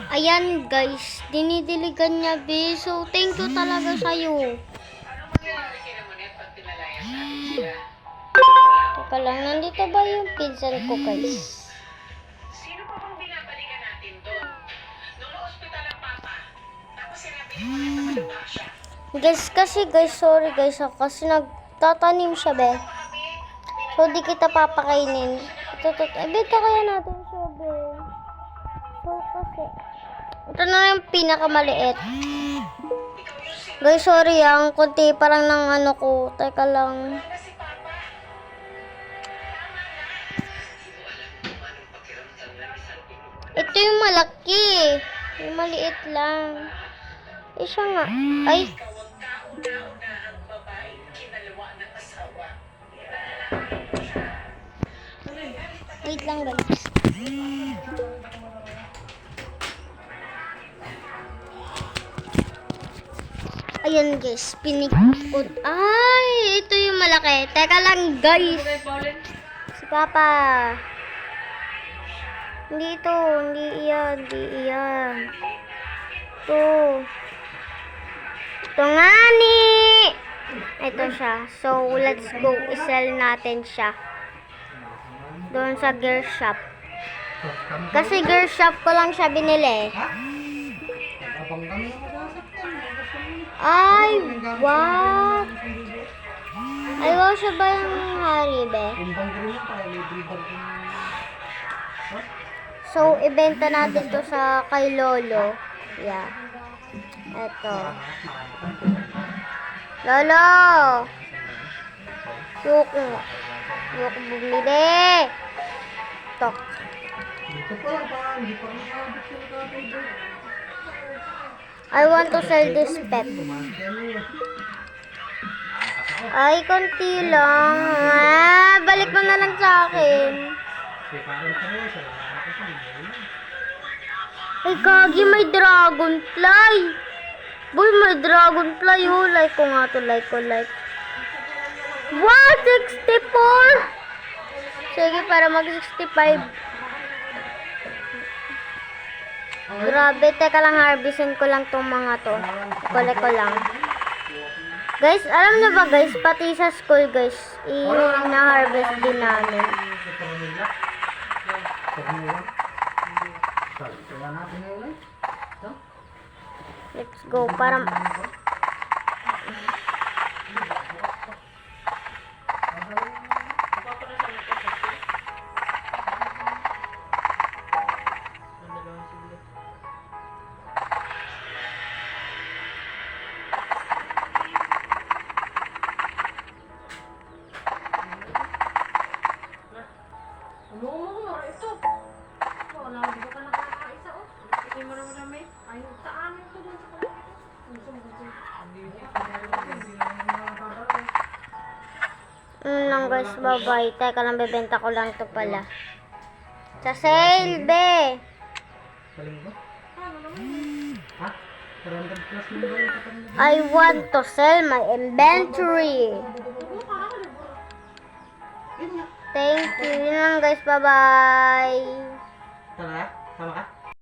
Ayan guys, dinidiligan niya be. So thank you talaga sa'yo. Teka lang, nandito ba yung pinsan ko guys? Sino pa bang binabalikan natin doon? Nung na-hospital ang papa, tapos sinabi niya maganda siya. Guys, kasi guys, sorry guys, kasi nagtatanim siya be. So di kita papakainin. Bita kaya natin siya be. So kasi, ito na yung pinakamaliit. Guys, sorry ang konti parang ng ano ko. Teka lang. Ito yung malaki. Yung maliit lang. Eh siya nga. Ay. Wait lang guys. Ayan guys, pinikot. Ay, ito yung malaki. Teka lang guys. Si Papa. Hindi ito. Hindi iyan. Hindi iyan. Ito. Ito nga ni. Ito siya. So, let's go. I-sell natin siya. Doon sa gear shop. Kasi gear shop ko lang siya binili. Ay, what? Ay, wow, siya ba yung hari, be? So, ibenta natin to sa kay Lolo. Yeah. Eto. Lolo! Yuko. Yuko bumili. Tok. I want to sell this pet. Ay, konti lang. Ah, balik mo na lang sa akin. Ay, kagi, may dragonfly. Boy, may dragonfly. Oh, like ko nga to. Like ko, like. What? 64? Sige, para mag-65. Grabe, teka lang, harvestin ko lang tong mga to. Collect ko lang. Guys, alam nyo ba guys, pati sa school guys, ina-harvest din namin. Let's go, para... lang guys, bye-bye. Teka lang, bebenta ko lang to pala. Sa sale, be! I want to sell my inventory. Thank you. Yun lang guys, bye-bye. Tama ka?